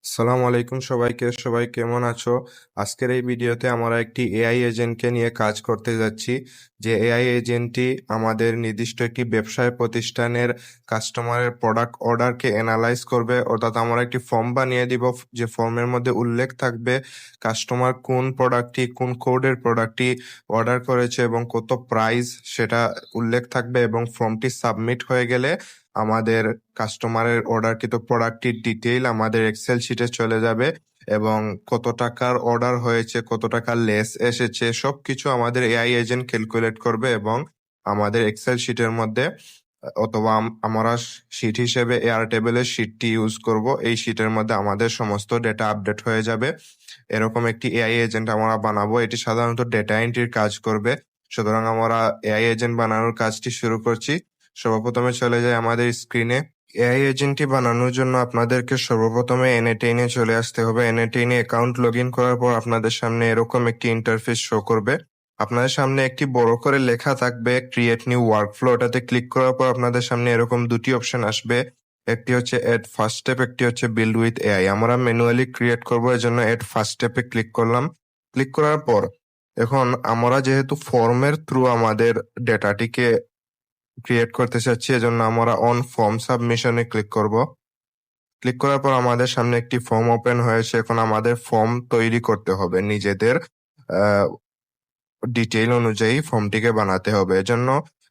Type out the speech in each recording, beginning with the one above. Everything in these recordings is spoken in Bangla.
আসসালামু আলাইকুম সবাইকে। সবাই কেমন আছো? আজকের এই ভিডিওতে আমরা একটি এআই এজেন্টকে নিয়ে কাজ করতে যাচ্ছি। যে এআই এজেন্টটি আমাদের নির্দিষ্ট একটি ব্যবসায় প্রতিষ্ঠানের কাস্টমারের প্রোডাক্ট অর্ডারকে অ্যানালাইজ করবে, অর্থাৎ আমরা একটি ফর্ম বানিয়ে দিব যে ফর্মের মধ্যে উল্লেখ থাকবে কাস্টমার কোন প্রোডাক্টটি, কোন কোডের প্রোডাক্টটি অর্ডার করেছে এবং কত প্রাইস সেটা উল্লেখ থাকবে, এবং ফর্মটি সাবমিট হয়ে গেলে আমাদের কাস্টমারের অর্ডারকৃত প্রোডাক্টটির ডিটেইল আমাদের এক্সেল শিটে চলে যাবে, এবং কত টাকার অর্ডার হয়েছে, কত টাকা লেস এসেছে, সবকিছু আমাদের এআই এজেন্ট ক্যালকুলেট করবে এবং আমাদের এক্সেল শিটের মধ্যে অথবা আমরা শিট হিসেবে এয়ারটেবলের শিটটি ইউজ করব। এই শিটের মধ্যে আমাদের সমস্ত ডেটা আপডেট হয়ে যাবে। এরকম একটি এআই এজেন্ট আমরা বানাবো। এটি সাধারণত ডেটা এন্ট্রির কাজ করবে। সুতরাং আমরা এআই এজেন্ট বানানোর কাজটি শুরু করছি। সর্বপ্রথমে চলে যাই আমাদের স্ক্রিনে। এআই এজেন্টটি বানানোর জন্য আপনাদেরকে সর্বপ্রথমে এনএটেইনে চলে আসতে হবে। এনএটেইনে অ্যাকাউন্ট লগ ইন করার পর আপনাদের সামনে এরকম একটি ইন্টারফেস শো করবে। আপনাদের সামনে একটি বড় করে লেখা থাকবে ক্রিয়েট নিউ ওয়ার্কফ্লো। ওটাতে ক্লিক করার পর আপনাদের সামনে এরকম দুটি অপশন আসবে। একটি হচ্ছে এড ফার্স্ট স্টেপ, একটি হচ্ছে বিল্ড উইথ এআই। আমরা ম্যানুয়ালি ক্রিয়েট করবো, এজন্য এড ফার্স্ট স্টেপে ক্লিক করলাম। ক্লিক করার পর এখন আমরা যেহেতু ফর্মের থ্রু আমাদের ডেটাটিকে ক্রিয়েট করতে চাচ্ছি, এজন্য আমরা অন ফর্ম সাবমিশনে ক্লিক করব। ক্লিক করার পর আমাদের সামনে একটি ফর্ম ওপেন হয়েছে। এখন আমাদের ফর্ম তৈরি করতে হবে, নিজেদের ডিটেইল অনুযায়ী ফর্মটিকে বানাতে হবে। এজন্য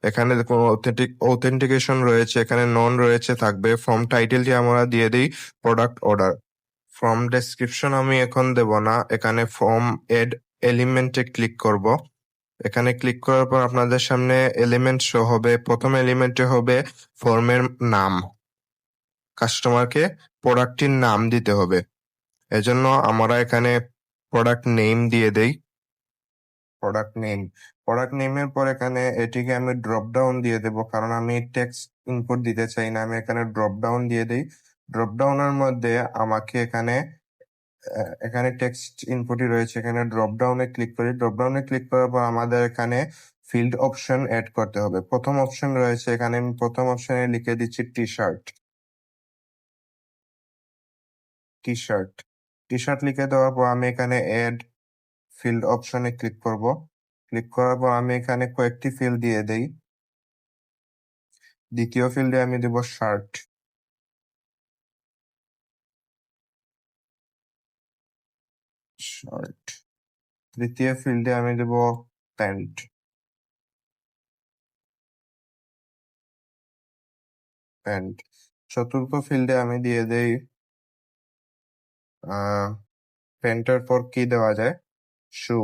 এখানে দেখুন অথেন্টিকেশন রয়েছে, এখানে নন রয়েছে, থাকবে। ফর্ম টাইটেলটি আমরা দিয়ে দিই প্রোডাক্ট অর্ডার। ফর্ম ডেসক্রিপশন আমি এখন দেব না, এখানে ফর্ম এড এলিমেন্টে ক্লিক করব। এখানে ক্লিক করার পর আপনাদের সামনে এলিমেন্ট শো হবে। প্রথম এলিমেন্টে হবে ফর্মের নাম। কাস্টমারকে প্রোডাক্টটির নাম দিতে হবে, এজন্য আমরা এখানে প্রোডাক্ট নেম দিয়ে দেই। প্রোডাক্ট নেমের পর এখানে এটিকে আমি ড্রপ ডাউন দিয়ে দেব, কারণ আমি টেক্সট ইনপুট দিতে চাই না। আমি এখানে ড্রপ ডাউন দিয়ে দিই। ড্রপ ডাউনের মধ্যে আমাকে এখানে টেক্সট ইনপুটই রয়েছে, এখানে ড্রপ ডাউনে ক্লিক করি। ড্রপ ডাউনে ক্লিক করার পর আমাদের এখানে ফিল্ড অপশন এড করতে হবে। প্রথম অপশন রয়েছে, এখানে আমি প্রথম অপশনে লিখে দিচ্ছি T shirt. T shirt T shirt লিখে দেওয়ার পর আমি এখানে এড ফিল্ড অপশনে ক্লিক করব। ক্লিক করার পর আমি এখানে কয়েকটি ফিল্ড দিয়ে দেই। দ্বিতীয় ফিল্ডে আমি দেব শার্ট। শার্ট। তৃতীয় ফিল্ডে আমি দেব প্যান্ট। প্যান্ট। চতুর্থ ফিল্ডে আমি দিয়ে দেই প্যান্টের পর কি দেওয়া যায়, শু।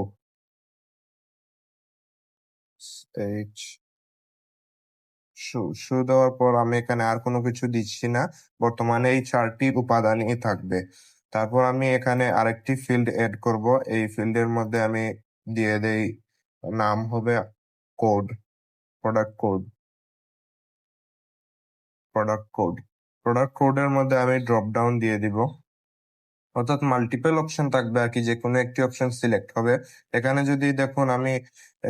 এইচ শু শু দেওয়ার পর আমি এখানে আর কোনো কিছু দিচ্ছি না, বর্তমানে এই চারটি উপাদানই থাকবে। তারপর আমি এখানে আরেকটি ফিল্ড এড করব। এই ফিল্ডের মধ্যে আমি দিয়ে দেই নাম হবে কোড, প্রোডাক্ট কোড। প্রোডাক্ট কোডের মধ্যে আমি ড্রপ ডাউন দিয়ে দিব, অর্থাৎ মাল্টিপল অপশন থাকবে আর কি, যে কোনো একটি অপশন সিলেক্ট হবে। এখানে যদি দেখুন আমি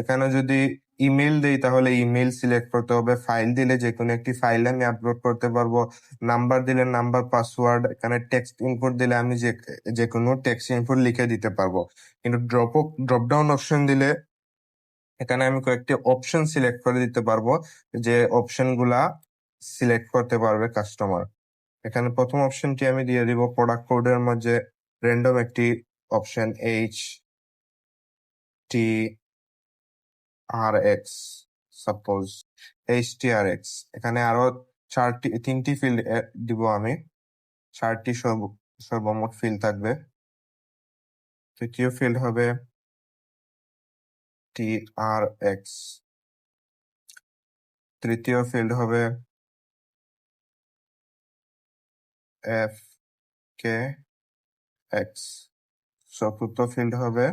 এখানে যদি ইমেল দেই তাহলে ইমেল সিলেক্ট করতে হবে। ফাইল দিলে যে কোনো একটি ফাইল আমি আপলোড করতে পারবো। নাম্বার দিলে নাম্বার, পাসওয়ার্ড। এখানে টেক্সট ইনপুট দিলে আমি যে কোনো টেক্সট ইনপুট লিখে দিতে পারবো। কিন্তু ড্রপ ডাউন অপশন দিলে এখানে আমি কয়েকটি অপশন সিলেক্ট করে দিতে পারবো, যে অপশন গুলা সিলেক্ট করতে পারবে কাস্টমার। এখানে প্রথম অপশনটি আমি দিয়ে দিব প্রোডাক্ট কোডের মধ্যে র্যান্ডম একটি অপশন HTRX, সাপোজ HTRX। এখানে আরো তিনটি ফিল্ড দিব আমি। চারটি সর্বমোট ফিল্ড থাকবে। তৃতীয় ফিল্ড হবে TRX। তৃতীয় ফিল্ড হবে FKX। চতুর্থ ফিল্ড হবে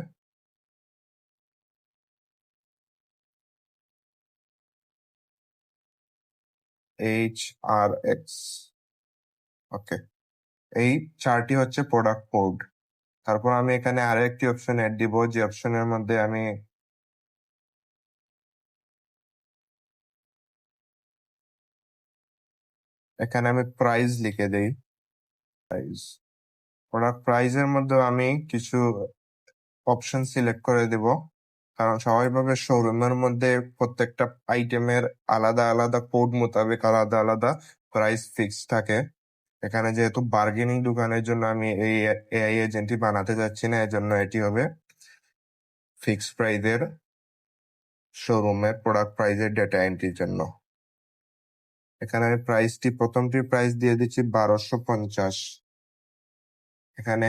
HRX। ওকে, এই চারটি হচ্ছে প্রোডাক্ট কোড। তারপর আমি এখানে আরো একটি অপশন এড দিব, যে অপশনের মধ্যে আমি এখানে প্রাইস লিখে দেই। প্রাইস প্রোডাক্ট প্রাইজের মধ্যে আমি কিছু অপশন সিলেক্ট করে দেব, কারণ স্বাভাবিকভাবে শোরুমের মধ্যে প্রত্যেকটা আইটেমের আলাদা আলাদা কোড মোতাবেক আলাদা আলাদা প্রাইস ফিক্স থাকে। এখানে যেহেতু বার্গেনিং দোকানের জন্য আমি এই এআই এজেন্টটি বানাতে যাচ্ছি না, এজন্য এটি হবে ফিক্স প্রাইজের শোরুমে প্রোডাক্ট প্রাইজের ডেটা এন্ট্রির জন্য। এখানে আমি প্রথমটি প্রাইস দিয়ে দিচ্ছি 1250। এখানে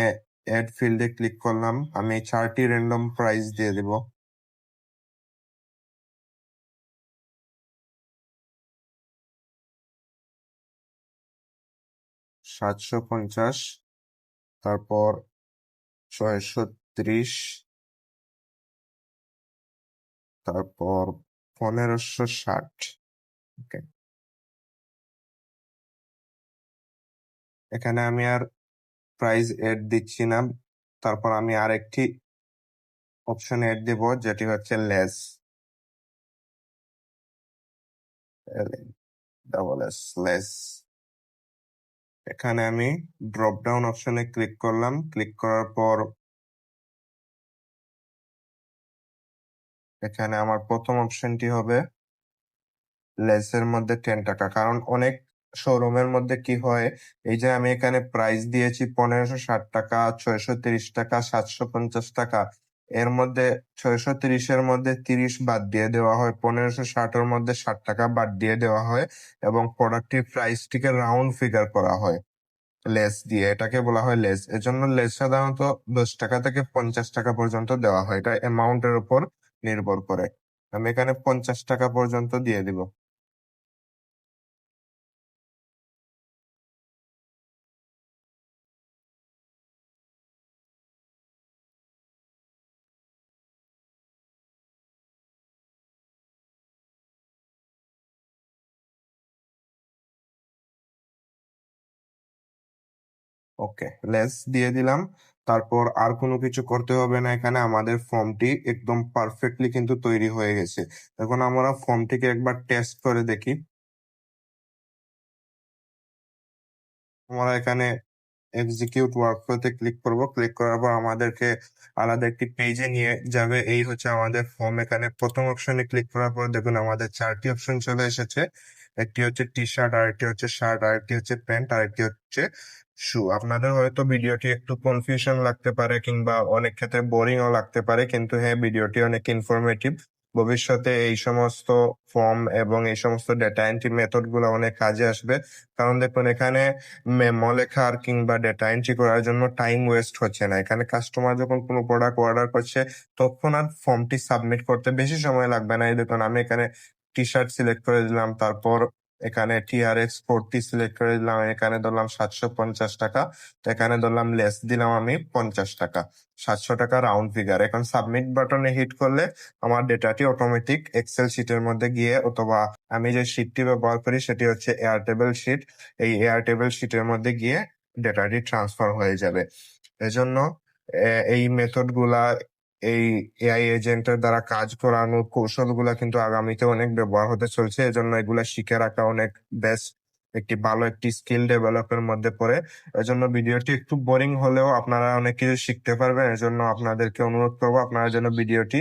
অ্যাড ফিল্ডে ক্লিক করলাম, আমি 4টি র্যান্ডম প্রাইস দিয়ে দিব। $750, তারপর 630, তারপর 1560। ওকে, এখানে আমি আর প্রাইস এড দিচ্ছি না, তারপর আমি আরেকটি অপশন এড দেব, যেটি হচ্ছে লেস, লেস। এখানে আমি ড্রপ ডাউন অপশনে ক্লিক করলাম, ক্লিক করার পর এখানে আমার প্রথম অপশনটি হবে লেসের মধ্যে 10 টাকা। কারণ অনেক শোরুমের মধ্যে কি হয়, এই যে আমি এখানে প্রাইস দিয়েছি 1560 টাকা, 630 টাকা, 750 টাকা, এর মধ্যে 630-এর মধ্যে 30 বাদ দিয়ে দেওয়া হয়, 1560-এর মধ্যে 60 টাকা বাদ দিয়ে দেওয়া হয় এবং প্রোডাক্টের প্রাইসটিকে রাউন্ড ফিগার করা হয় লেস দিয়ে। এটাকে বলা হয় লেস। এজন্য লেস সাধারণত 10 টাকা থেকে 50 টাকা পর্যন্ত দেওয়া হয়, এটা অ্যামাউন্টের উপর নির্ভর করে। আমি এখানে 50 টাকা পর্যন্ত দিয়ে দিব। ওকে, লেস দিয়ে দিলাম। তারপর আর কোনো কিছু করতে হবে না, এখানে আমাদের ফর্মটি একদম পারফেক্টলি কিন্তু তৈরি হয়ে গেছে। এখন আমরা ফর্মটিকে একবার টেস্ট করে দেখি। আমরা এখানে এক্সিকিউট ওয়ার্কফ্লোতে ক্লিক করব, ক্লিক করার পর আমাদেরকে আলাদা একটি পেজে নিয়ে যাবে। এই হচ্ছে আমাদের ফর্ম। এখানে প্রথম অপশনে ক্লিক করার পর দেখুন আমাদের 4টি অপশন চলে এসেছে। একটি হচ্ছে টি শার্ট, আরেকটি হচ্ছে শার্ট, আরেকটি হচ্ছে প্যান্ট, আরেকটি হচ্ছে শু। আপনাদের হয়তো ভিডিওটি একটু কনফিউশন লাগতে পারে কিংবা অনেক ক্ষেত্রে বোরিংও লাগতে পারে, কিন্তু হ্যাঁ, ভিডিওটি অনেক ইনফরমেটিভ। ভবিষ্যতে এই সমস্ত ফর্ম এবং এই সমস্ত ডেটা এন্ট্রি মেথড গুলো অনেক কাজে আসবে। কারণ দেখুন এখানে মেমো লেখার কিংবা ডেটা এন্ট্রি করার জন্য টাইম ওয়েস্ট হচ্ছে না। এখানে কাস্টমার যখন কোনো প্রোডাক্ট অর্ডার করছে তৎক্ষণাৎ ফর্মটি সাবমিট করতে বেশি সময় লাগবে না। এই দেখুন আমি এখানে টি শার্ট সিলেক্ট করে দিলাম, তারপর এখানে TRX 40 সিলেক্ট করে দিলাম, এখানে ধরলাম 750 টাকা, তো এখানে ধরলাম লেস দিলাম আমি 50 টাকা, 700 টাকা রাউন্ড ফিগার। এখন সাবমিট বাটনে হিট করলে আমার ডেটাটি অটোমেটিক এক্সেল শিটের মধ্যে গিয়ে, অথবা আমি যে শিটটি ব্যবহার করি সেটি হচ্ছে এয়ারটেবল শিট, এই এয়ারটেবল শিটের মধ্যে গিয়ে ডেটাটি ট্রান্সফার হয়ে যাবে। এজন্য এই মেথড গুলা, এই এআই এজেন্টের দ্বারা কাজ করানোর কৌশলগুলা কিন্তু আগামীতে অনেক ব্যবহার হতে চলছে। এজন্য এগুলা শিখে রাখা অনেক বেস্ট, একটি ভালো একটি স্কিল ডেভেলপের মধ্যে পড়ে। এজন্য ভিডিওটি একটু বোরিং হলেও আপনারা অনেক কিছু শিখতে পারবেন। এজন্য আপনাদেরকে অনুরোধ করবো আপনারা যেন ভিডিওটি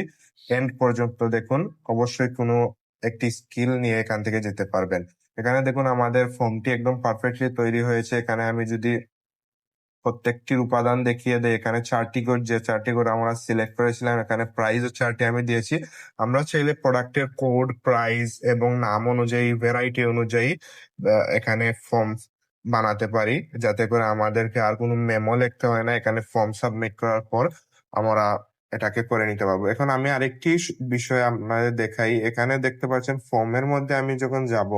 এন্ড পর্যন্ত দেখুন, অবশ্যই কোনো একটি স্কিল নিয়ে এখান থেকে যেতে পারবেন। এখানে দেখুন আমাদের ফর্মটি একদম পারফেক্টলি তৈরি হয়েছে। এখানে আমি যদি প্রত্যেকটির উপাদান দেখিয়ে দেয়, এখানে 4টি কোড, যে 4টি কোড আমরা সিলেক্ট করেছিলাম, এখানে প্রাইসও 4টি আমি দিয়েছি। আমরা চাইলে প্রোডাক্টের কোড, প্রাইস এবং নাম অনুযায়ী, ভ্যারাইটি অনুযায়ী এখানে ফর্ম বানাতে পারি, যাতে করে আমাদেরকে আর কোনো মেমো লিখতে হয় না। এখানে ফর্ম সাবমিট করার পর আমরা এটাকে করে নিতে পারবো। এখন আমি আরেকটি বিষয় আপনাদের দেখাই। এখানে দেখতে পাচ্ছেন ফর্মের মধ্যে আমি যখন যাব,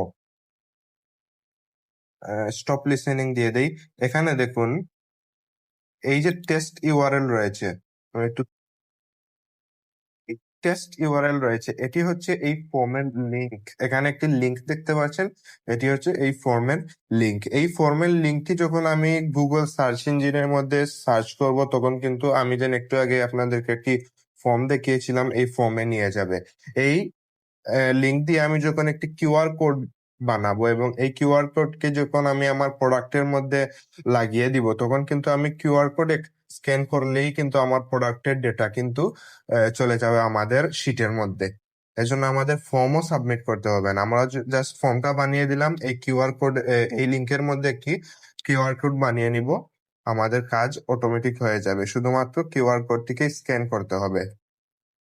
স্টপ লিসেনিং দিয়ে দেই, এখানে দেখুন এই যে টেস্ট ইউআরএল রয়েছে, আমি একটু টেস্ট ইউআরএল রয়েছে, এটি হচ্ছে এই ফর্মের লিংক। এখানে একটি লিংক দেখতে পাচ্ছেন, এটি হচ্ছে এই ফর্মের লিংক। এই ফর্মের লিংকটি যখন আমি গুগল সার্চ ইঞ্জিনের মধ্যে সার্চ করব, তখন কিন্তু আমি যেন একটু আগে আপনাদেরকে একটি ফর্ম দেখিয়েছিলাম, এই ফর্মে নিয়ে যাবে। এই লিংক দিয়ে আমি যখন একটি কিউআর কোড বানাবো এবং এই কিউআর কোডকে যখন আমি আমার প্রোডাক্টের মধ্যে লাগিয়ে দিব তখন কিন্তু আমি কিউআর কোড স্ক্যান করলেই কিন্তু আমার প্রোডাক্টের ডেটা কিন্তু চলে যাবে আমাদের শিটের মধ্যে। এজন্য আমাদের ফর্মও সাবমিট করতে হবে না, আমরা জাস্ট ফর্মটা বানিয়ে দিলাম, এই কিউআর কোড এই লিংকের মধ্যে একটি কিউআর কোড বানিয়ে নিব, আমাদের কাজ অটোমেটিক হয়ে যাবে, শুধুমাত্র কিউআর কোডটিকে স্ক্যান করতে হবে।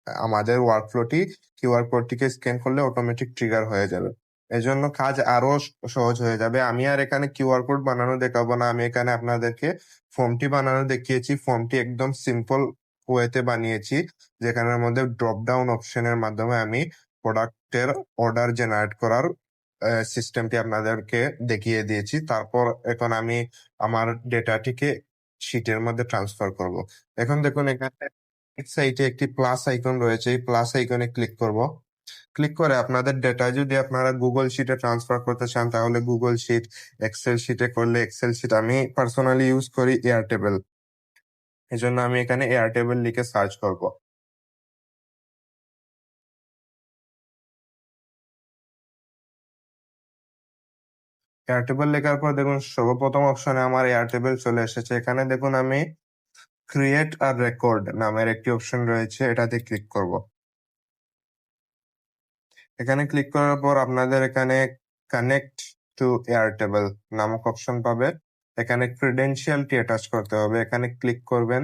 আমাদের ওয়ার্কফ্লোটি কিউআর কোডটিকে স্ক্যান করলে অটোমেটিক ট্রিগার হয়ে যাবে, এজন্য কাজ আরো সহজ হয়ে যাবে। আমি আর এখানে কিউআর কোড বানানো দেখাবো না, আমি এখানে আপনাদেরকে ফর্মটি বানানো দেখিয়েছি। ফর্মটি একদম সিম্পল ওয়েতে বানিয়েছি, যেখানের মধ্যে ড্রপ ডাউন অপশনের মাধ্যমে আমি প্রোডাক্টের অর্ডার জেনারেট করার সিস্টেমটি আপনাদেরকে দেখিয়ে দিয়েছি। তারপর এখন আমি আমার ডেটাটিকে শিটের মধ্যে ট্রান্সফার করব। এখন দেখুন এখানে সাইটে একটি প্লাস আইকন রয়েছে, এই প্লাস আইকনে ক্লিক করব। ক্লিক করে আপনাদের ডেটা যদি আপনারা গুগল শিটে ট্রান্সফার করতে চান তাহলে গুগল শিট, এক্সেল শিটে করলে এক্সেল শিট। আমি পার্সোনালি ইউজ করি এয়ারটেবল, এই জন্য আমি এখানে এয়ারটেবল লিখে সার্চ করব। এয়ারটেবল লেখার পর দেখুন সর্বপ্রথম অপশনে আমার এয়ারটেবল চলে এসেছে। এখানে দেখুন আমি ক্রিয়েট আর রেকর্ড নামের একটি অপশন রয়েছে, এটাতে ক্লিক করব। এখানে ক্লিক করার পর আপনাদের এখানে কানেক্ট টু এয়ারটেবল নামক অপশন পাবে, এখানে ক্রিডেন্সিয়ালটি অ্যাটাচ করতে হবে, এখানে ক্লিক করবেন।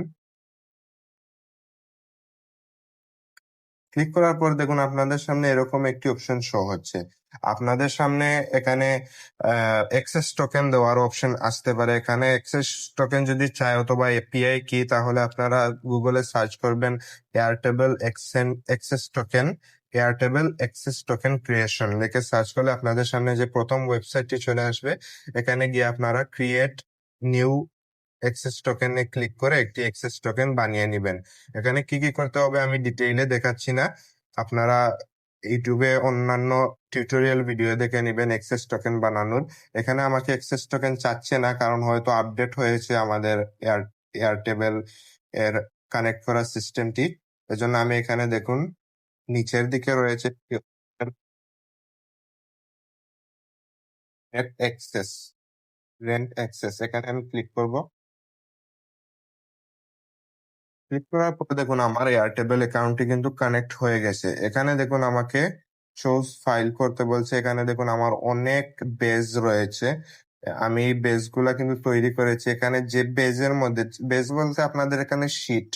ক্লিক করার পর দেখুন আপনাদের সামনে এরকম একটি অপশন শো হচ্ছে। আপনাদের সামনে এখানে এক্সেস টোকেন দেওয়ার অপশন আসতে পারে, এখানে এক্সেস টোকেন যদি চায় অথবা এপিআই কি, তাহলে আপনারা গুগলে সার্চ করবেন Airtable access token, Airtable access token creation লিখে সার্চ করলে আপনাদের সামনে যে প্রথম ওয়েবসাইটটি চলে আসবে, এখানে গিয়ে আপনারা ক্রিয়েট নিউ এক্সেস টোকেনে ক্লিক করে একটি এক্সেস টোকেন বানিয়ে নিবেন। এখানে কি কি করতে হবে আমি ডিটেইলে দেখাচ্ছি না, আপনারা ইউটিউবে অন্যান্য টিউটোরিয়াল ভিডিও দেখে নিবেন এক্সেস টোকেন বানানোর। এখানে আমাকে এক্সেস টোকেন চাচ্ছে না, কারণ হয়তো আপডেট হয়েছে আমাদের এয়ারটেবল এর কানেক্ট করার সিস্টেমটি, এজন্য আমি এখানে দেখুন নিচের দিকে রয়েছে এক্সেস, রেন্ট অ্যাক্সেস, এখানে আমি ক্লিক করব। ক্লিক করার পর দেখুন আমার এয়ারটেবল অ্যাকাউন্টটি কিন্তু কানেক্ট হয়ে গেছে। এখানে দেখুন আমাকে চুজ ফাইল করতে বলছে, এখানে দেখুন আমার অনেক বেজ রয়েছে, আমি এই বেজ গুলা কিন্তু তৈরি করেছি। এখানে যে বেজের মধ্যে, বেজ বলতে আপনাদের এখানে শিট,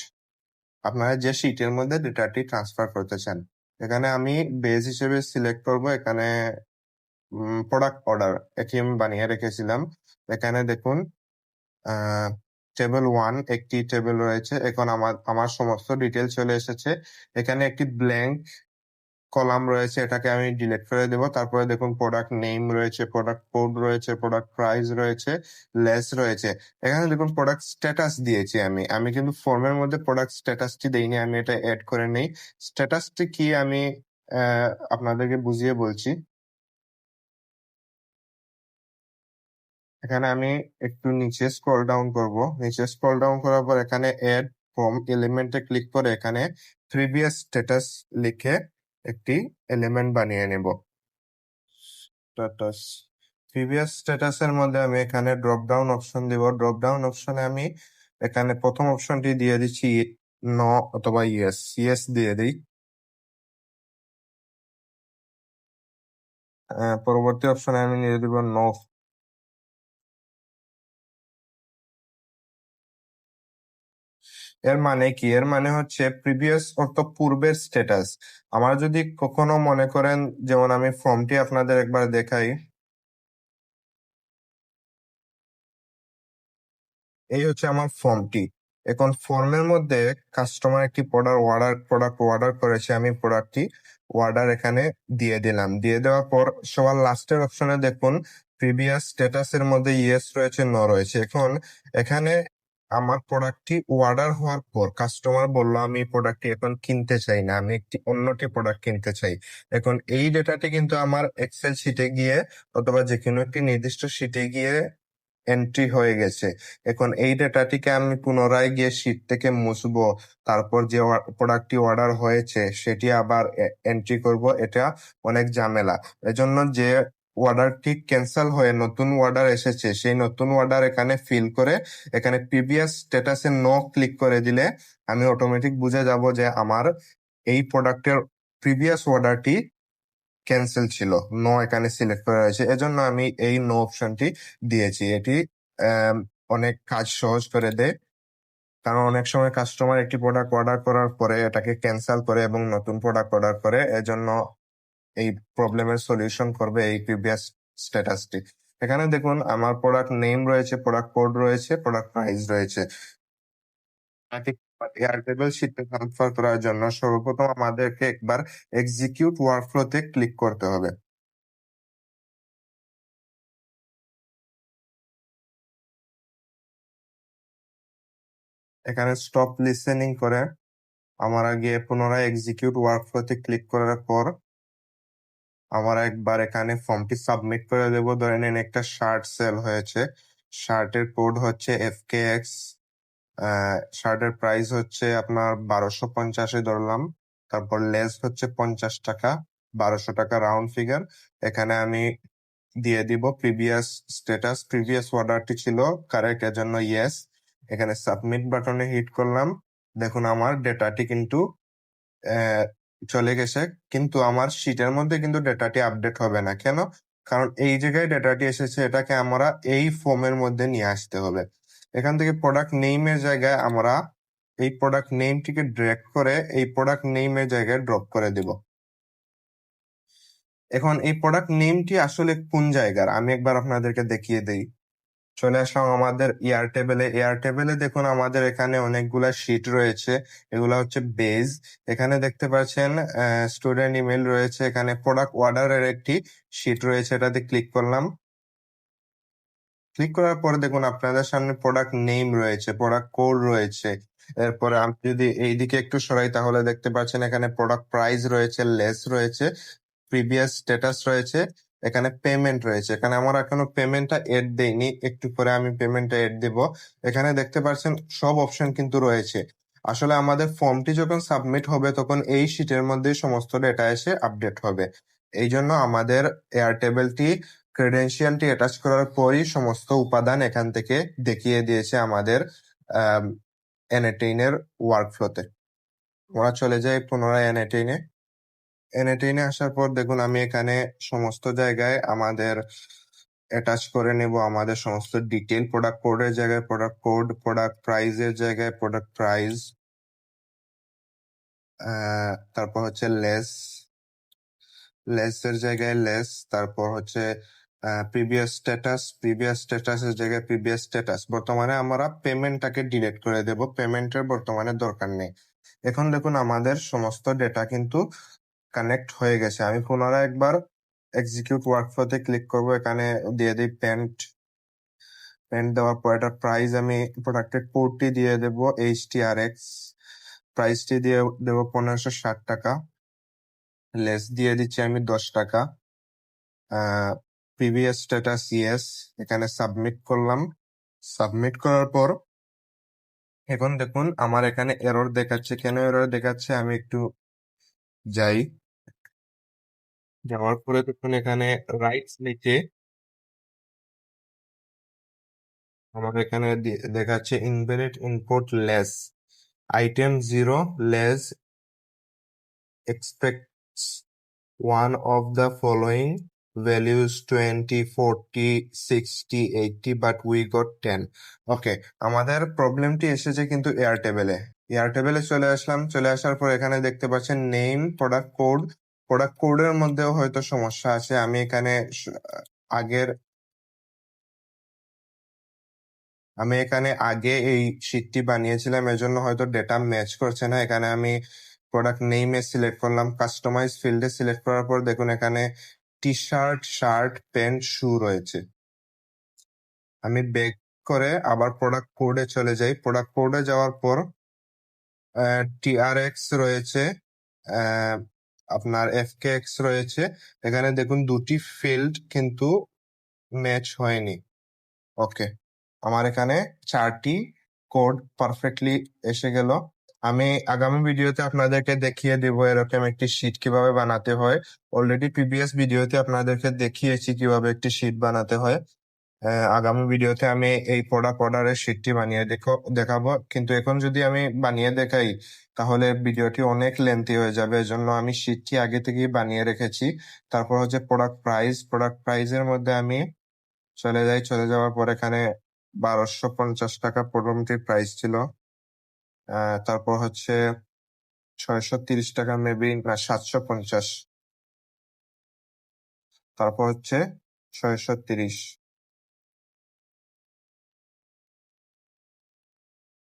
আপনারা যে শিটের মধ্যে ডেটাটি ট্রান্সফার করতে চান, এখানে আমি বেজ হিসেবে সিলেক্ট করব। এখানে প্রোডাক্ট অর্ডার এটি আমি বানিয়ে রেখেছিলাম। এখানে দেখুন টেবিল 1 একটি টেবিল রয়েছে, এখন আমার সমস্ত ডিটেল চলে এসেছে। এখানে একটি ব্ল্যাঙ্ক কলাম রয়েছে, এটাকে আমি ডিলিট করে দেব। তারপরে দেখুন প্রোডাক্ট নেম রয়েছে, প্রোডাক্ট কোড রয়েছে, প্রোডাক্ট প্রাইস রয়েছে, লেস রয়েছে। এখানে দেখুন প্রোডাক্ট স্ট্যাটাস দিয়েছি আমি কিন্তু ফর্মের মধ্যে প্রোডাক্ট স্ট্যাটাসটি দেইনি, আমি এটা এড করে নেই। স্ট্যাটাসটি কি আমি আপনাদেরকে বুঝিয়ে বলছি। এখানে আমি একটু নিচে স্ক্রল ডাউন করব, নিচে স্ক্রল ডাউন করার পর এখানে এড ফ্রম এলিমেন্টে ক্লিক করে এখানে প্রিভিয়াস স্ট্যাটাস লিখে একটি এলিমেন্ট বানিয়ে নেব। স্ট্যাটাস, প্রিভিয়াস স্ট্যাটাসের মধ্যে আমি এখানে ড্রপ ডাউন অপশন দিব। ড্রপ ডাউন অপশনে আমি এখানে প্রথম অপশনটি দিয়ে দিচ্ছি ন অথবা ইয়েস, ইয়েস দিয়ে দিই। পরবর্তী অপশনে আমি নিয়ে দিব নো। এর মানে কি? এর মানে হচ্ছে প্রিভিয়াস অর্থ পূর্বের স্ট্যাটাস। আমার যদি কখনো মনে করেন, যেমন আমি ফর্মটি আপনাদের একবার দেখাই, এই হচ্ছে আমার ফর্মটি। এখন ফর্মের মধ্যে কাস্টমার একটি প্রোডাক্ট অর্ডার করেছে, আমি প্রোডাক্টটি অর্ডার এখানে দিয়ে দিলাম। দিয়ে দেওয়ার পর সবার লাস্টের অপশনে দেখুন প্রিভিয়াস স্ট্যাটাস এর মধ্যে ইয়েস রয়েছে, নো রয়েছে। এখন এখানে আমার প্রোডাক্টটি অর্ডার হওয়ার পর কাস্টমার বললো আমি প্রোডাক্টটি এখন কিনতে চাই না, আমি একটি অন্যটি প্রোডাক্ট কিনতে চাই। এখন এই ডেটাটি কিন্তু আমার এক্সেল শিটে গিয়ে অথবা যে কোনো একটি নির্দিষ্ট শিটে গিয়ে এন্ট্রি হয়ে গেছে। এখন এই ডেটাটিকে আমি পুনরায় গিয়ে শিট থেকে মুছবো, তারপর যে প্রোডাক্টটি অর্ডার হয়েছে সেটি আবার এন্ট্রি করব, এটা অনেক ঝামেলা। এজন্য যে অর্ডারটি ক্যান্সেল হয়ে নতুন অর্ডার এসেছে, সেই নতুন অর্ডার এখানে ফিল করে এখানে প্রিভিয়াস স্ট্যাটাসে নো ক্লিক করে দিলে আমি অটোমেটিক বুঝে যাব যে আমার এই প্রোডাক্টের প্রিভিয়াস অর্ডারটি ক্যান্সেল ছিল। নো এখানে সিলেক্ট করা হয়েছে, এজন্য আমি এই নো অপশনটি দিয়েছি। এটি অনেক কাজ সহজ করে দেয়, কারণ অনেক সময় কাস্টমার একটি প্রোডাক্ট অর্ডার করার পরে এটাকে ক্যান্সেল করে এবং নতুন প্রোডাক্ট অর্ডার করে। এজন্য এই প্রবলেমের সলিউশন করবে এই প্রিভিয়াস স্ট্যাটাসটি। এখানে দেখুন আমার প্রোডাক্ট নেম রয়েছে, প্রোডাক্ট কোড রয়েছে, প্রোডাক্ট প্রাইস রয়েছে। এয়ারটেবল শীটে ট্রান্সফার করার জন্য সর্বপ্রথম আমাদেরকে একবার এক্সিকিউট ওয়ার্কফ্লোতে ক্লিক করতে হবে। এখানে স্টপ লিসেনিং করে আমরা গিয়ে পুনরায় এক্সিকিউট ওয়ার্কফ্লোতে ক্লিক করার পর আমরা একবার এখানে ফর্মটি সাবমিট করে দেব। ধরে নিন একটা শার্ট সেল হয়েছে, শার্টের কোড হচ্ছে FKX, শার্টের প্রাইস হচ্ছে আপনার 1250 ধরলাম, তারপর লেস হচ্ছে 50 টাকা, 1200 টাকা রাউন্ড ফিগার। এখানে আমি দিয়ে দিব প্রিভিয়াস স্ট্যাটাস, প্রিভিয়াস অর্ডারটি ছিল কারেক্ট, এর জন্য ইয়েস। এখানে সাবমিট বাটনে হিট করলাম। দেখুন আমার ডেটাটি কিন্তু চলে গেছে, কিন্তু আমার শিটের মধ্যে কিন্তু ডেটাটি আপডেট হবে না। কেন? কারণ এই জায়গায় ডেটাটি এসেছে, এটাকে আমরা এই ফর্মের মধ্যে নিয়ে আসতে হবে। এখান থেকে প্রোডাক্ট নেইমের জায়গায় আমরা এই প্রোডাক্ট নেমটিকে ড্র্যাগ করে এই প্রোডাক্ট নেইমের জায়গায় ড্রপ করে দেব। এখন এই প্রোডাক্ট নেমটি আসলে কোন জায়গার আমি একবার আপনাদেরকে দেখিয়ে দেই। চলে আসলাম আমাদের এয়ারটেবলে দেখুন আমাদের এখানে অনেকগুলা শিট রয়েছে, এগুলা হচ্ছে বেজ। এখানে দেখতে পাচ্ছেন স্টুডেন্ট ইমেল রয়েছে, এখানে প্রোডাক্ট অর্ডারের একটি শিট রয়েছে, এটাতে ক্লিক করলাম। ক্লিক করার পরে দেখুন আপনাদের সামনে প্রোডাক্ট নেম রয়েছে, প্রোডাক্ট কোড রয়েছে। এরপরে আমি যদি এইদিকে একটু সরাই তাহলে দেখতে পাচ্ছেন এখানে প্রোডাক্ট প্রাইস রয়েছে, লেস রয়েছে, প্রিভিয়াস স্ট্যাটাস রয়েছে, এখানে পেমেন্ট রয়েছে। এখানে আমার এখনো পেমেন্টটা এড দেইনি, একটু পরে আমি পেমেন্টটা এড দেব। এখানে দেখতে পাচ্ছেন সব অপশন কিন্তু রয়েছে। আসলে আমাদের ফর্মটি যখন সাবমিট হবে তখন এই শিটের মধ্যে সমস্ত ডেটা এসে আপডেট হবে। এই জন্য আমাদের এয়ারটেবলটি ক্রেডেনশিয়ালটি অ্যাটাচ করার পরই সমস্ত উপাদান এখান থেকে দেখিয়ে দিয়েছে আমাদের N18 এর ওয়ার্কফ্লোতে। আমরা চলে যাই পুনরায় N18 এ আসার পর দেখুন আমি এখানে সমস্ত জায়গায় আমাদের অ্যাটাচ করে নেব আমাদের সমস্ত ডিটেল। প্রোডাক্ট কোডের জায়গায় প্রোডাক্ট কোড, প্রোডাক্ট প্রাইজের জায়গায় প্রোডাক্ট প্রাইস, তারপর হচ্ছে লেসের জায়গায় লেস, তারপর হচ্ছে প্রিভিয়াস স্ট্যাটাসের জায়গায় প্রিভিয়াস স্ট্যাটাস। বর্তমানে আমরা পেমেন্টটাকে ডিলিট করে দেব, পেমেন্টের বর্তমানে দরকার নেই। এখন দেখুন আমাদের সমস্ত ডেটা কিন্তু কানেক্ট হয়ে গেছে। আমি পুনরায় একবার এক্সিকিউট ওয়ার্কফ্লোতে ক্লিক করব, এখানে দিয়ে দিই প্যান্ট দেওয়ার পর এটা প্রাইস আমি প্রোডাক্টের কোডটি দিয়ে দেব HTRX, প্রাইসটি দিয়ে দেব 1560 টাকা, লেস দিয়ে দিচ্ছি আমি 10 টাকা, প্রিভিয়াস স্ট্যাটাস ইয়েস, এখানে সাবমিট করলাম। সাবমিট করার পর এখন দেখুন আমার এখানে এরর দেখাচ্ছে। কেন এরর দেখাচ্ছে আমি একটু যাই, যাওয়ার পরে দেখুন এখানে রাইটস নিচে আমার এখানে দেখাচ্ছে invalid input less, item 0 less expects one of the following values 20, 40, 60, 80, but we got 10. ওকে, আমাদের প্রবলেমটি এসেছে কিন্তু এয়ারটেবলে চলে আসলাম। চলে আসার পর এখানে দেখতে পাচ্ছেন নেম, প্রোডাক্ট কোডের মধ্যেও হয়তো সমস্যা আছে। আমি এখানে আগে এই শিটটি বানিয়েছিলাম, এজন্য হয়তো ডেটা ম্যাচ করছে না। এখানে আমি প্রোডাক্ট নেমে সিলেক্ট করলাম, কাস্টমাইজ ফিল্ডে সিলেক্ট করার পর দেখুন এখানে টি শার্ট, প্যান্ট, শু রয়েছে। আমি ব্যাক করে আবার প্রোডাক্ট কোডে চলে যাই। প্রোডাক্ট কোডে যাওয়ার পর TRX রয়েছে, আপনার FKX রয়েছে। এখানে দেখুন দুটি ফিল্ড কিন্তু ম্যাচ হয়নি। ওকে, আমার এখানে 4টি কোড পারফেক্টলি এসে গেল। আমি আগামী ভিডিওতে আপনাদেরকে দেখিয়ে দেব এরকম একটি শীট কিভাবে বানাতে হয়। অলরেডি প্রিভিয়াস ভিডিওতে আপনাদেরকে দেখিয়েছি কিভাবে একটি শীট বানাতে হয়। আগামী ভিডিওতে আমি এই প্রোডাক্ট অর্ডারের শীটটি বানিয়ে দেখাবো, কিন্তু এখন যদি আমি বানিয়ে দেখাই তাহলে ভিডিওটি অনেক লেন্থি হয়ে যাবে। এজন্য আমি শীটটি আগে থেকেই বানিয়ে রেখেছি। তারপর হচ্ছে প্রোডাক্ট প্রাইজের মধ্যে আমি চলে যাওয়ার পর এখানে 1250 টাকা প্রথমটির প্রাইস ছিল। তারপর হচ্ছে 630 টাকা, মেবি না 750, তারপর হচ্ছে 630,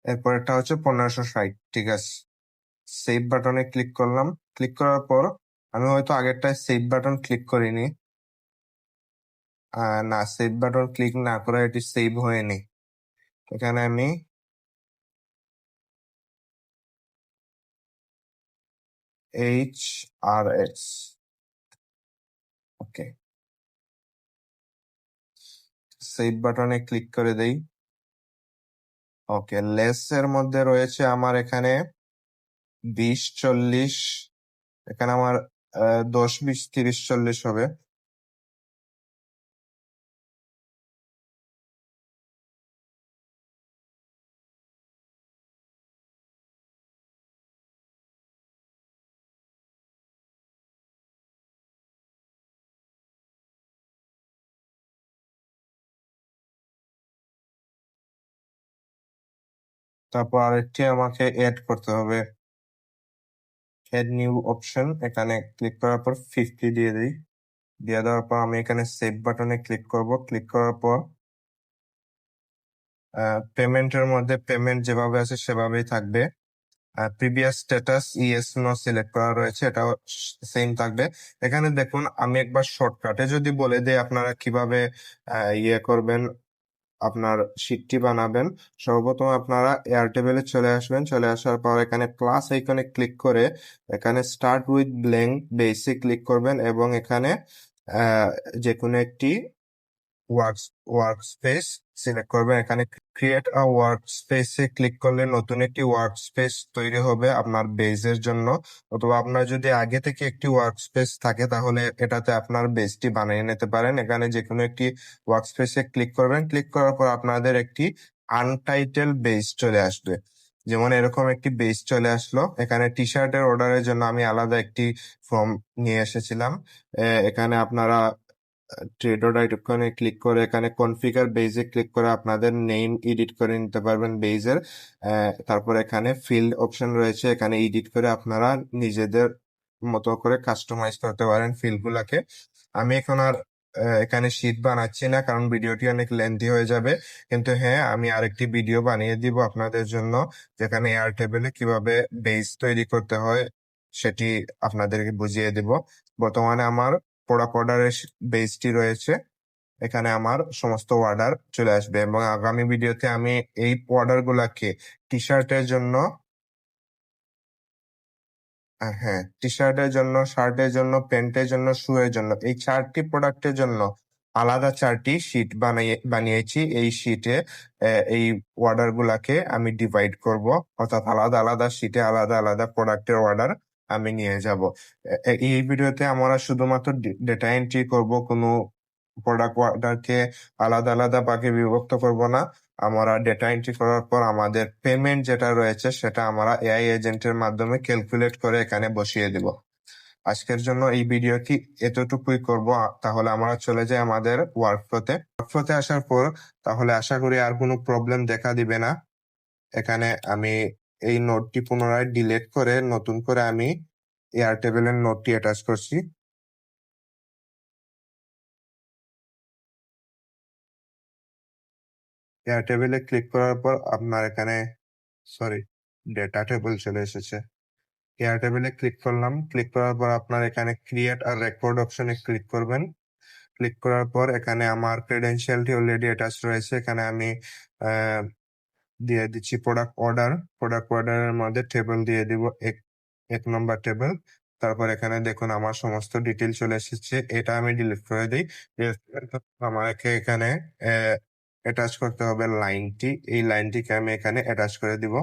এরপর এটা হচ্ছে 1560। ঠিক আছে, সেভ বাটনে ক্লিক করলাম। ক্লিক করার পর আমি হয়তো আগেরটায় সেভ বাটন ক্লিক করিনি। না, সেভ বাটন ক্লিক না করে এটি সেভ হয়নি। এখানে আমি HRS, ওকে, সেভ বাটনে ক্লিক করে দেই। ওকে, লেস এর মধ্যে রয়েছে আমার এখানে 20, 40, এখানে আমার 10, 20, 30, 40 হবে। তারপর আরেকটি আমাকে এড করতে হবে, এড নিউ অপশন, এখানে ক্লিক করার পর 50 দিয়ে দিই। দিয়ে দেওয়ার পর আমি এখানে সেভ বাটনে ক্লিক করব। ক্লিক করার পর পেমেন্টের মধ্যে পেমেন্ট যেভাবে আছে সেভাবেই থাকবে। Previous status yes no select করা রয়েছে, এটাও সেম থাকবে। এখানে দেখুন, আমি একবার শর্টকাটে যদি বলে দিই আপনারা কিভাবে ইয়ে করবেন, আপনার শীটটি বানাবেন। সর্বপ্রথম আপনারা এয়ারটেবলে চলে আসবেন। চলে আসার পর এখানে প্লাস আইকনে ক্লিক করে এখানে স্টার্ট উইথ ব্ল্যাঙ্ক বেসে ক্লিক করবেন এবং এখানে যে কোনো একটি ওয়ার্ক স্পেস সিলেক্ট করবেন। এখানে ক্রিয়েট আ ওয়ার্ক স্পেসে ক্লিক করলে নতুন একটি ওয়ার্ক স্পেস তৈরি হবে আপনার বেজের জন্য, অথবা আপনার যদি আগে থেকে একটি ওয়ার্ক স্পেস থাকে তাহলে এটাতে আপনার বেজটি বানিয়ে নিতে পারেন। এখানে যে কোনো একটি ওয়ার্ক স্পেসে ক্লিক করবেন। ক্লিক করার পর আপনাদের একটি আনটাইটেল বেজ চলে আসবে। যেমন এরকম একটি বেজ চলে আসলো। এখানে টি শার্টের অর্ডারের জন্য আমি আলাদা একটি ফর্ম নিয়ে এসেছিলাম। এখানে আপনারা ট্রেডর আইকনে ক্লিক করে এখানে কনফিগার বেজে ক্লিক করে আপনাদের নেম এডিট করে নিতে পারবেন বেজের। তারপর এখানে ফিল্ড অপশন রয়েছে, এখানে এডিট করে আপনারা নিজেদের মতো করে কাস্টমাইজ করতে পারেন ফিল্ড গুলাকে। আমি এখন আর এখানে শীট বানাচ্ছি না, কারণ ভিডিওটি অনেক লেন্থি হয়ে যাবে। কিন্তু হ্যাঁ, আমি আরেকটি ভিডিও বানিয়ে দিব আপনাদের জন্য, যেখানে এয়ার টেবিলে কিভাবে বেজ তৈরি করতে হয় সেটি আপনাদেরকে বুঝিয়ে দিব। বর্তমানে আমার প্রোডাক্ট অর্ডারের বেসটি রয়েছে, এখানে আমার সমস্ত অর্ডার চলে আসবে এবং আগামী ভিডিওতে আমি এই অর্ডার গুলাকে টি শার্টের জন্য, হ্যাঁ, টি শার্টের জন্য, শার্টের জন্য, প্যান্টের জন্য, শু এর জন্য, এই 4টি প্রোডাক্টের জন্য আলাদা 4টি শীট বানিয়েছি। এই শীটে এই অর্ডার গুলাকে আমি ডিভাইড করব, অর্থাৎ আলাদা আলাদা শীটে আলাদা আলাদা প্রোডাক্টের অর্ডার আমি নিয়ে যাব। এই ভিডিওতে আমরা শুধুমাত্র ডেটা এন্ট্রি করব, কোনো প্রোডাক্ট অর্ডারকে আলাদা আলাদা ভাগে বিভক্ত করব না। আমরা ডেটা এন্ট্রি করার পর আমাদের পেমেন্ট যেটা রয়েছে সেটা আমরা এআই এজেন্টের মাধ্যমে ক্যালকুলেট করে এখানে বসিয়ে দিব। আজকের জন্য এই ভিডিওটি এতটুকুই করব। তাহলে আমরা চলে যাই আমাদের ওয়ার্কফ্লোতে আসার পর তাহলে আশা করি আর কোনো প্রবলেম দেখা দিবে না। এখানে আমি এই নোটটি পুনরায় ডিলিট করে নতুন করে আমি এয়ারটেবিলের নোটটি অ্যাটাচ করছি। এয়ারটেবিলে ক্লিক করার পর আপনার এখানে ডেটা টেবিল চলে এসেছে। এয়ারটেবিলে ক্লিক করলাম। ক্লিক করার পর আপনার এখানে ক্রিয়েট আর রেকর্ড অপশনে ক্লিক করবেন। ক্লিক করার পর এখানে আমার ক্রেডেনশিয়ালটি অলরেডি অ্যাটাচ রয়েছে। এখানে আমি দিয়ে দিচ্ছি প্রোডাক্ট অর্ডারের মধ্যে টেবিল দিয়ে দিব, এক নম্বর টেবিল। তারপর এখানে দেখুন আমার সমস্ত ডিটেল চলে এসেছে। এটা আমি ডিলিট করে দিই। আমাকে এখানে অ্যাটাচ করতে হবে লাইনটি, এই লাইনটিকে আমি এখানে অ্যাটাচ করে দিব।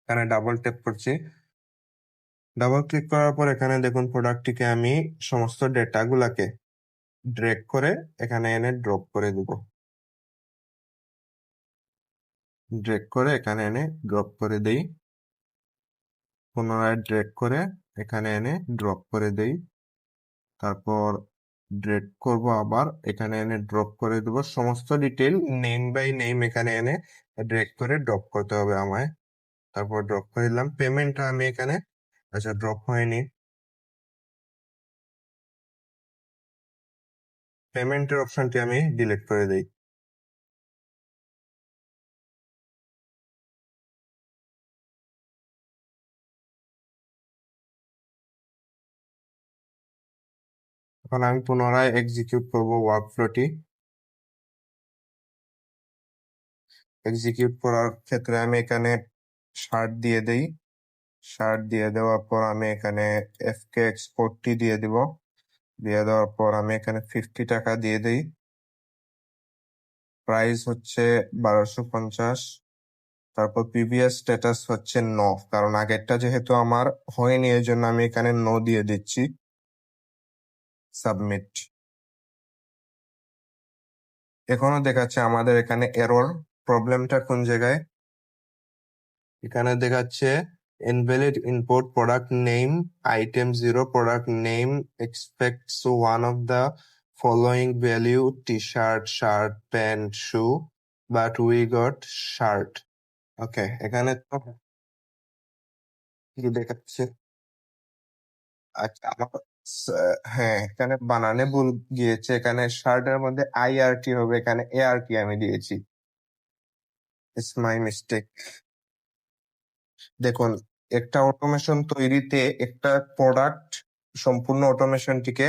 এখানে ডাবল ট্যাপ করছি। ডাবল ক্লিক করার পর এখানে দেখুন প্রোডাক্টটিকে আমি সমস্ত ডেটা গুলাকে ড্র্যাগ করে এখানে এনে ড্রপ করে দিব। ড্র্যাগ করে এখানে এনে ড্রপ করে দেই, পুনরায় ড্র্যাগ করে এখানে এনে ড্রপ করে দেই, তারপর ড্র্যাগ করব আবার এখানে এনে ড্রপ করে দেব। সমস্ত ডিটেল নেম বাই নেম এখানে এনে ড্র্যাগ করে ড্রপ করতে হবে আমায়। তারপর ড্রপ করে দিলাম। পেমেন্টটা আমি এখানে, আচ্ছা ড্রপ হয়নি, পেমেন্টের অপশনটি আমি ডিলিট করে দিই। এখন আমি পুনরায় এক্সিকিউট করব ওয়ার্কফ্লোটি। এক্সিকিউট করার ক্ষেত্রে আমি এখানে শার্ট দিয়ে দেই। শার্ট দিয়ে দেওয়ার পর আমি এখানে এফকে এক্সপোর্টটি দিয়ে দিব। দিয়ে দেওয়ার পর আমি এখানে 50 টাকা দিয়ে দেই। প্রাইস হচ্ছে 1250। তারপর প্রিভিয়াস স্ট্যাটাস হচ্ছে নো, কারণ আগেরটা যেহেতু আমার হয়নি এর জন্য আমি এখানে নো দিয়ে দিচ্ছি। সাবমিট। এখনো দেখাচ্ছে আমাদের এখানে এরর। প্রবলেমটা কোন জায়গায়? এখানে দেখাচ্ছে invalid import product name item 0 product name expects one of the following value t-shirt, shirt, pant, shoe, but we got shirt. ওকে, এখানে তো কি দেখাচ্ছে? আচ্ছা হ্যাঁ, এখানে বানানে ভুল গিয়েছে। এখানে শার্টের মধ্যে আইআরটি হবে, এখানে এআরটি আমি দিয়েছি। It's my mistake. দেখুন, একটা অটোমেশন তৈরিতে একটা প্রোডাক্ট সম্পূর্ণ অটোমেশনটিকে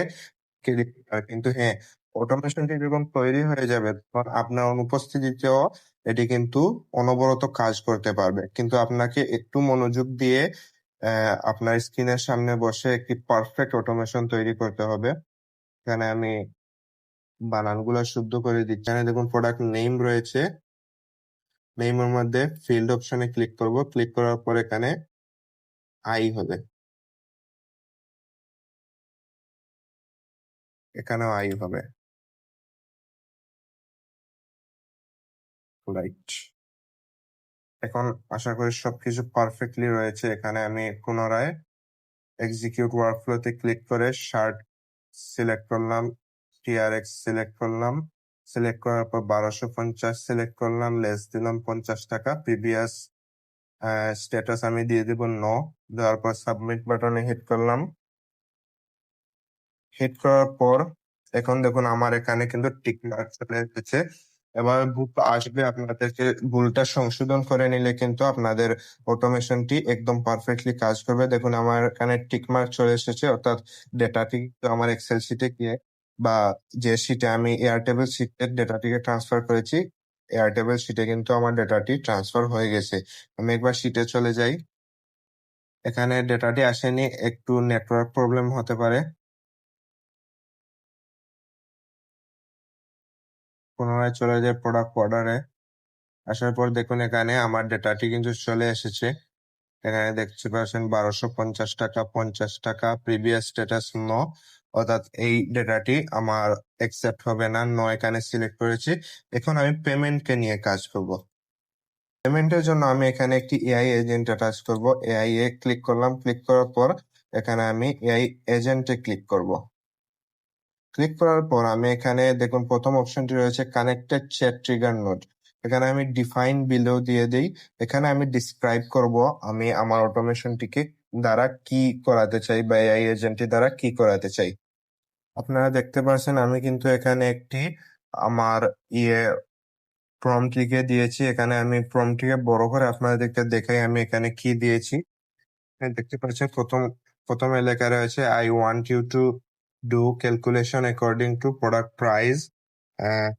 দিতে হয়, কিন্তু হ্যাঁ, অটোমেশনটি যখন তৈরি হয়ে যাবে তখন আপনার অনুপস্থিতিতেও এটি কিন্তু অনবরত কাজ করতে পারবে। কিন্তু আপনাকে একটু মনোযোগ দিয়ে আপনার স্ক্রিনের সামনে বসে একটি পারফেক্ট অটোমেশন তৈরি করতে হবে। এখানে আমি বানানগুলো শুদ্ধ করে দিচ্ছি। এখানে দেখুন প্রোডাক্ট নেম রয়েছে, নেমের মধ্যে ফিল্ড অপশনে ক্লিক করব। ক্লিক করার পর এখানে আই হবে, এখানেও আই হবে। রাইট। এখন আশা করি সবকিছু পারফেক্টলি রয়েছে। এখানে আমি পুনরায় এক্সিকিউট ওয়ার্কফ্লোতে ক্লিক করে শার্ট সিলেক্ট করলাম, টিআরএক্স সিলেক্ট করলাম। সিলেক্ট করার পর 1250 সিলেক্ট করলাম, লেস দিলাম 50 টাকা। প্রিভিয়াস স্ট্যাটাস আমি দিয়ে দিব নো। দেওয়ার পর সাবমিট বাটনে হিট করলাম। হিট করার পর এখন দেখুন আমার এখানে কিন্তু টিক মার্ক চলে এসেছে। এবার ভুল আসবে, আপনাদেরকে ভুলটা সংশোধন করে নিলে কিন্তু আপনাদের অটোমেশনটি একদম পারফেক্টলি কাজ করবে। দেখুন আমার এখানে টিক মার্ক চলে এসেছে, অর্থাৎ ডেটাটি আমার এক্সেল শিটে গিয়ে বা যে শিটে আমি এয়ারটেবল শিটের ডেটাটিকে ট্রান্সফার করেছি, এয়ারটেবল শিটে কিন্তু আমার ডেটাটি ট্রান্সফার হয়ে গেছে। আমি একবার শিটে চলে যাই। এখানে ডেটাটি আসেনি, একটু নেটওয়ার্ক প্রবলেম হতে পারে। পুনরায় চলে যায় প্রোডাক্ট অর্ডারে। আসার পর দেখুন এখানে আমার ডেটাটি কিন্তু চলে এসেছে। এখানে দেখতে পাচ্ছেন 1250 টাকা, 50 টাকা, প্রিভিয়াস স্ট্যাটাস নো, অর্থাৎ এই ডেটাটি আমার অ্যাকসেপ্ট হবে না। নো এখানে সিলেক্ট করেছি। এখন আমি পেমেন্টকে নিয়ে কাজ করব। পেমেন্টের জন্য আমি এখানে একটি এআই এজেন্ট অ্যাটাচ করব। এআই এ ক্লিক করলাম। ক্লিক করার পর এখানে আমি এআই এজেন্টে ক্লিক করব। ক্লিক করার পর আমি এখানে দেখুন প্রথম অপশনটি রয়েছে কানেক্টেড চ্যাট ট্রিগার নোড। এখানে আমি ডিফাইন বিলো দিয়ে দিই। এখানে আমি ডিসক্রাইব করব আমি আমার অটোমেশনটিকে দ্বারা কি করাতে চাই বা এআই এজেন্টটি দ্বারা কি করাতে চাই। আপনারা দেখতে পাচ্ছেন আমি কিন্তু এখানে একটি আমার ইয়ে প্রম্পট লিখে দিয়েছি। এখানে আমি প্রম্পটটিকে বড় করে আপনাদেরকে দেখাই আমি এখানে কি দিয়েছি। দেখতে পাচ্ছেন প্রথম লেখা রয়েছে I want you to do calculation according to product price. Uh,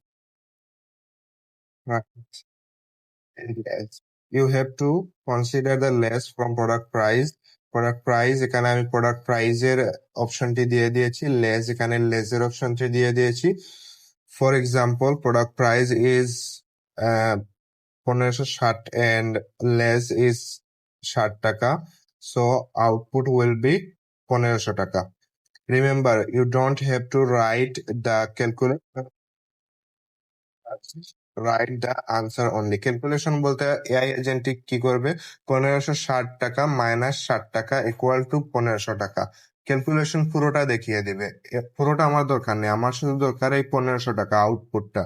yes. You have to consider the less from product price. Product price এখানে আমি প্রোডাক্ট প্রাইজের অপশনটি দিয়ে দিয়েছি, লেস এখানে লেসের অপশনটি দিয়ে দিয়েছি। For example product price is 1560 and less is ৳60, so output will be 1500 টাকা। Remember, you don't have to write the calculation, write the answer only. Calculation বলতে এআই এজেন্টটি কি করবে, 1560 টাকা মাইনাস 60 টাকা ইকুয়াল টু 1500 টাকা। ক্যালকুলেশন পুরোটা দেখিয়ে দিবে। পুরোটা আমার দরকার নেই, আমার শুধু দরকার এই 1500 টাকা আউটপুটটা।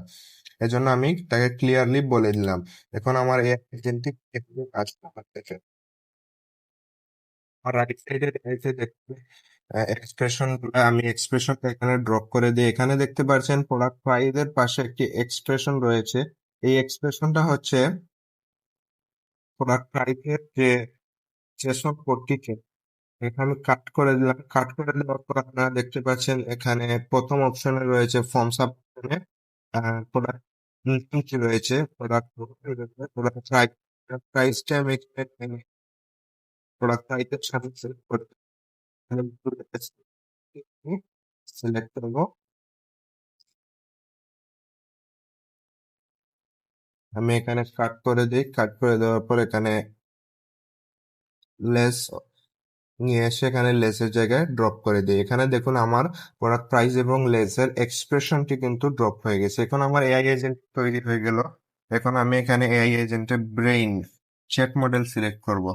এজন্য আমি তাকে ক্লিয়ারলি বলে দিলাম। এখন আমার এআই এজেন্টটি কাজ করতেছে। আর রাইট সাইডে এসে দেখতে এক্সপ্রেশন, আমি এক্সপ্রেশনটা এখানে ড্রপ করে দিই। এখানে দেখতে পাচ্ছেন প্রোডাক্ট প্রাইস এর পাশে একটি এক্সপ্রেশন রয়েছে। এই এক্সপ্রেশনটা হচ্ছে প্রোডাক্ট প্রাইসের যে যেসব কোডটিকে এখানে কাট করে দিলাম। কাট করে দেওয়ার পর আপনারা দেখতে পাচ্ছেন এখানে প্রথম অপশনে রয়েছে ফর্ম সাব অপশনে প্রোডাক্ট নিচে রয়েছে প্রোডাক্ট প্রোডাক্ট প্রাইসটা আমি প্রোডাক্ট প্রাইসের সাথে সিলেক্ট করতে সিলেক্ট করবো। আমি এখানে কাট করে দিই। কাট করে দেওয়ার পর এখানে লেস নিয়ে এসে এখানে লেসের জায়গায় ড্রপ করে দিই। এখানে দেখুন আমার প্রোডাক্ট প্রাইস এবং লেসের এক্সপ্রেশনটি কিন্তু ড্রপ হয়ে গেছে। এখন আমার এআই এজেন্ট তৈরি হয়ে গেল। এখন আমি এখানে এআই এজেন্টের ব্রেইন চ্যাট মডেল সিলেক্ট করব।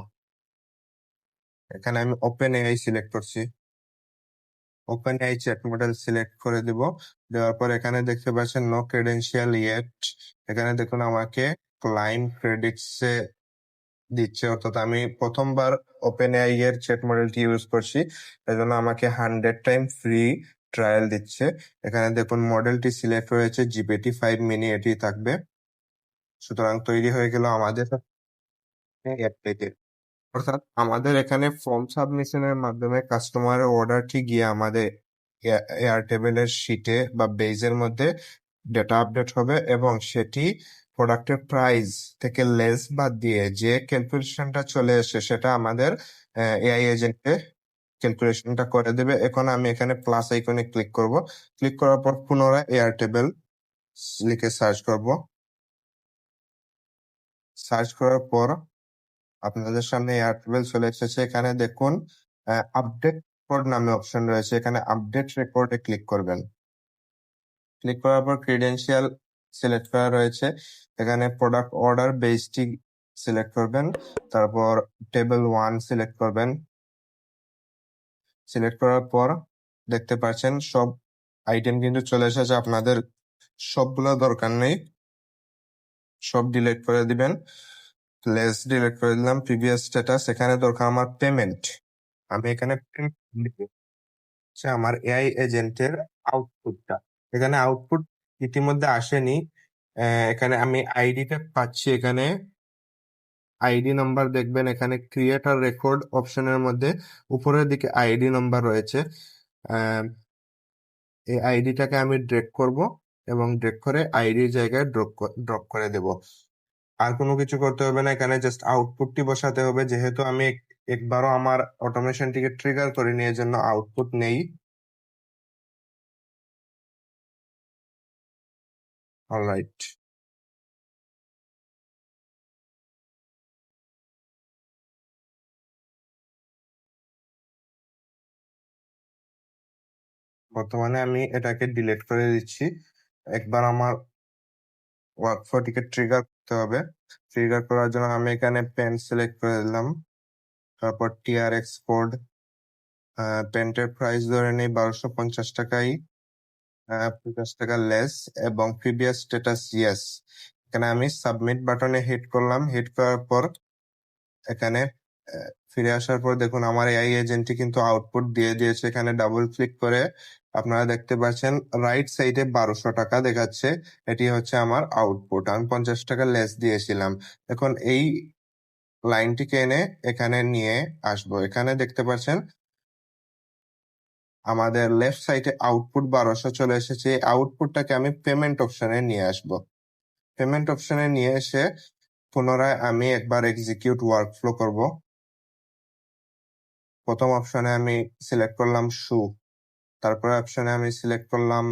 এখানে আমি ওপেন এআই সিলেক্ট করছি। Open AI chat model select করে দিব। দেওয়ার পর এখানে দেখতে পাচ্ছেন নো ক্রেডেনশিয়াল ইয়েট। এখানে দেখুন আমাকে ক্লায়েন্ট ক্রেডিটসে দিচ্ছে, অর্থাৎ আমি প্রথমবার ওপেন এআই এর চ্যাট মডেলটি ইউজ করছি, এজন্য আমাকে 100 টাইম ফ্রি ট্রায়াল দিচ্ছে। এখানে দেখুন মডেলটি সিলেক্ট হয়েছে, GPT-5 মিনি এটি থাকবে। সুতরাং তৈরি হয়ে গেল আমাদের অ্যাপটি। অর্থাৎ আমাদের এখানে ফর্ম সাবমিশনের মাধ্যমে কাস্টমারের অর্ডারটি গিয়ে আমাদের এয়ারটেবলের শিটে বা বেজের মধ্যে ডেটা আপডেট হবে এবং সেটি প্রোডাক্টের প্রাইস থেকে লেস বাদ দিয়ে যে ক্যালকুলেশনটা চলে এসে সেটা আমাদের এআই এজেন্টে ক্যালকুলেশনটা করে দেবে। এখন আমি এখানে প্লাস আইকনে ক্লিক করব। ক্লিক করার পর পুনরায় এয়ারটেবল লিখে সার্চ করব। সার্চ করার পর আপনাদের সামনে এয়ারটেল চলে এসেছে। এখানে দেখুন আপডেট রেকর্ড নামে অপশন রয়েছে, এখানে আপডেট রেকর্ডে ক্লিক করবেন। ক্লিক করার পর ক্রিডেন্সিয়াল সিলেক্ট করা রয়েছে, এখানে প্রোডাক্ট অর্ডার বেসটি সিলেক্ট করবেন, তারপর টেবিল 1 সিলেক্ট করবেন। সিলেক্ট করার পর দেখতে পাচ্ছেন সব আইটেম কিন্তু চলে এসেছে। আপনাদের সবগুলো দরকার নেই, সব ডিলিট করে দিবেন। লেস ডিলিট করে দিলাম। প্রিভিয়াস স্ট্যাটাস, এখানে দরকার আমার পেমেন্ট। আমি এখানে আমার এআই এজেন্টের আউটপুটটা, এখানে আউটপুট ইতিমধ্যে আসেনি। এখানে আমি আইডিটা পাচ্ছি। এখানে আইডি নাম্বার দেখবেন, এখানে ক্রিয়েটার রেকর্ড অপশনের মধ্যে উপরের দিকে আইডি নাম্বার রয়েছে। এই আইডিটাকে আমি ড্রেগ করব এবং ড্রেগ করে আইডির জায়গায় ড্রপ করে দেব। আর কোনো কিছু করতে হবে না, এখানে জাস্ট আউটপুটটি বসাতে হবে। যেহেতু আমি একবারও আমার অটোমেশনটিকে ট্রিগার করিনি, এর জন্য আউটপুট নেই। অলরাইট, বর্তমানে আমি এটাকে ডিলিট করে দিচ্ছি। একবার আমার ওয়ার্কফ্লোটিকে ট্রিগার করতে হবে। ট্রিগার করার জন্য আমি এখানে পেন সিলেক্ট করে দিলাম, তারপর টিআরএক্স কোড, পেন্টের প্রাইস ধরে নেই 1250 টাকাই, 50 টাকা লেস এবং প্রিভিয়াস স্ট্যাটাস ইয়েস। এখানে আমি সাবমিট বাটনে হিট করলাম। হিট করার পর এখানে ফিরে আসার পর দেখুন আমার এআই এজেন্টটি কিন্তু আউটপুট দিয়ে দিয়েছে। এখানে ডাবল ক্লিক করে আপনারা দেখতে পাচ্ছেন রাইট সাইডে 1200 টাকা দেখাচ্ছে। এটি হচ্ছে আমার আউটপুট। আমি 50 টাকা লেস দিয়েছিলাম। এখন এই লাইনটিকে এনে এখানে নিয়ে আসবো। এখানে দেখতে পাচ্ছেন আমাদের লেফট সাইডে আউটপুট 1200 চলে এসেছে। আউটপুটটাকে আমি পেমেন্ট অপশনে নিয়ে আসবো। পেমেন্ট অপশনে নিয়ে এসে পুনরায় আমি একবার এক্সিকিউট ওয়ার্কফ্লো করব। প্রথম অপশনে আমি সিলেক্ট করলাম শু, তারপরে অপশনে আমি সিলেক্ট করলাম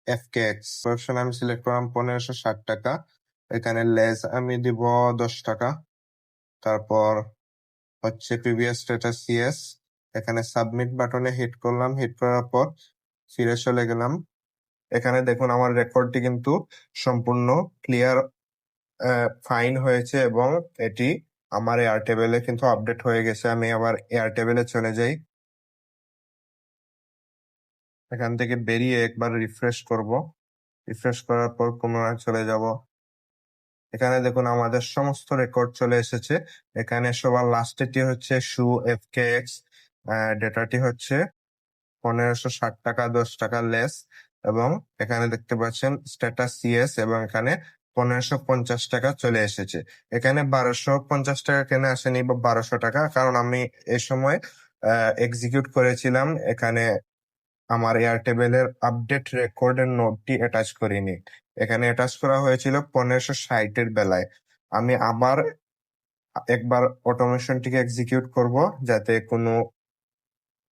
এফকেএক্স, অপশনে আমি সিলেক্ট করলাম 1560 টাকা। এখানে লেস আমি দিব 10 টাকা, তারপর হচ্ছে প্রিভিয়াস স্ট্যাটাস ইয়েস। এখানে সাবমিট বাটনে হিট করলাম, হিট করার পর ফিরে চলে গেলাম। এখানে দেখুন আমার রেকর্ডটি কিন্তু সম্পূর্ণ ক্লিয়ার ফাইন হয়েছে এবং এটি আমার এয়ারটেবলে কিন্তু আপডেট হয়ে গেছে। আমি আবার এয়ারটেবলে চলে যাই, এখান থেকে বেরিয়ে একবার রিফ্রেশ করব। রিফ্রেশ করার পর পুনরায় চলে যাব। এখানে দেখুন আমাদের সমস্ত রেকর্ড চলে এসেছে। এখানে সবার লাস্টেটি হচ্ছে শু FKX, ডেটাটি হচ্ছে 1560 টাকা, 10 টাকা লেস। এবং এখানে দেখতে পাচ্ছেন স্ট্যাটাস সিএস এবং এখানে 1550 টাকা চলে এসেছে। এখানে 1250 টাকা কেন আসেনি বা 1200 টাকা, কারণ আমি এ সময় এক্সিকিউট করেছিলাম, এখানে আমার এয়ারটেবেলের আপডেট রেকর্ডের নোটটি অ্যাটাচ করিনি। এখানে অ্যাটাচ করা হয়েছিল 1560 বেলায়। আমি আবার একবার অটোমেশনটিকে এক্সিকিউট করব, যাতে কোনো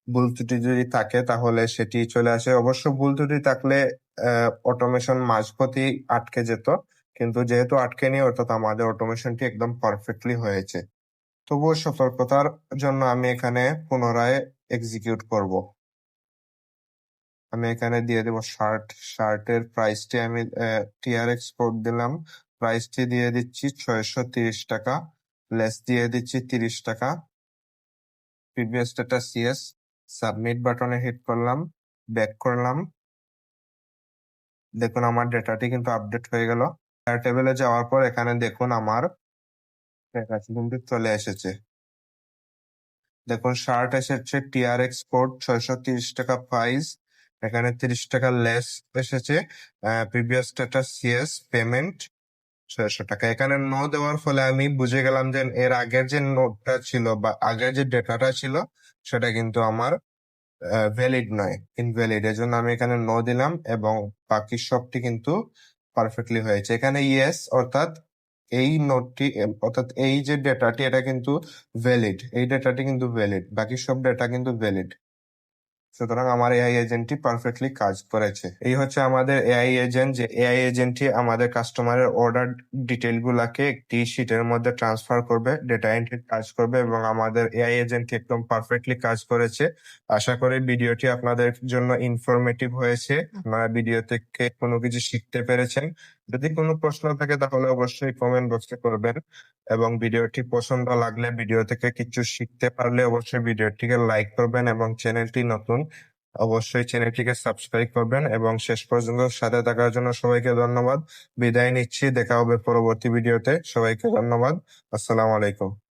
ভুল ত্রুটি যদি থাকে তাহলে সেটি চলে আসে। অবশ্য ভুল ত্রুটি থাকলে অটোমেশন মাঝপথেই আটকে যেত, কিন্তু যেহেতু আটকেনি অর্থাৎ আমাদের অটোমেশনটি একদম পারফেক্টলি হয়েছে। তবুও সতর্কতার জন্য আমি এখানে পুনরায় এক্সিকিউট করব। আমি এখানে দিয়ে দেবো শার্টের প্রাইসটি আমি TRX কোড দিলাম, প্রাইসটি দিয়ে দিচ্ছি 630 টাকা, লেস দিয়ে দিচ্ছি 30 টাকা। প্রিভিয়াস স্ট্যাটাস ইয়েস, সাবমিট বাটনে হিট করলাম, ব্যাক করলাম। দেখুন আমার ডেটাটি কিন্তু আপডেট হয়ে গেল। এয়ারটেবলে যাওয়ার পর এখানে দেখুন আমার কাছে কিন্তু চলে এসেছে। দেখুন শার্ট এসেছে, TRX কোড 630 টাকা প্রাইস, এখানে 30 টাকা লেস এসেছে। প্রিভিয়াস স্ট্যাটাস ইয়েস, পেমেন্ট 600 টাকা। এখানে নো দেওয়ার ফলে আমি বুঝে গেলাম যে এর আগের যে নোটটা ছিল বা আগের যে ডেটাটা ছিল সেটা কিন্তু আমার ভ্যালিড নয়, ইনভ্যালিড। এর জন্য আমি এখানে নো দিলাম এবং বাকি সবটি কিন্তু পারফেক্টলি হয়েছে। এখানে ইয়েস অর্থাৎ এই নোটটি অর্থাৎ এই যে ডেটাটি এটা কিন্তু ভ্যালিড, এই ডেটাটি কিন্তু ভ্যালিড, বাকি সব ডেটা কিন্তু ভ্যালিড। সুতরাং আমার এআই এজেন্টটি পারফেক্টলি কাজ করেছে। এই হচ্ছে আমাদের এআই এজেন্ট, যে এআই এজেন্টটি আমাদের কাস্টমারের অর্ডার ডিটেইল গুলাকে একটি শিটের মধ্যে ট্রান্সফার করবে, ডেটা এন্ট্রি কাজ করবে এবং আমাদের এআই এজেন্টটি একদম পারফেক্টলি কাজ করেছে। আশা করি ভিডিওটি আপনাদের জন্য ইনফরমেটিভ হয়েছে, আপনারা ভিডিও থেকে কোনো কিছু শিখতে পেরেছেন। যদি কোনো প্রশ্ন থাকে তাহলে অবশ্যই কমেন্ট বক্সে করবেন এবং ভিডিওটি পছন্দ লাগলে, ভিডিও থেকে কিছু শিখতে পারলে অবশ্যই ভিডিওটিকে লাইক করবেন এবং চ্যানেলটি নতুন অবশ্যই চ্যানেলটিকে সাবস্ক্রাইব করবেন। এবং শেষ পর্যন্ত সাথে থাকার জন্য সবাইকে ধন্যবাদ। বিদায় নিচ্ছি, দেখা হবে পরবর্তী ভিডিওতে। সবাইকে ধন্যবাদ। আসসালামু আলাইকুম।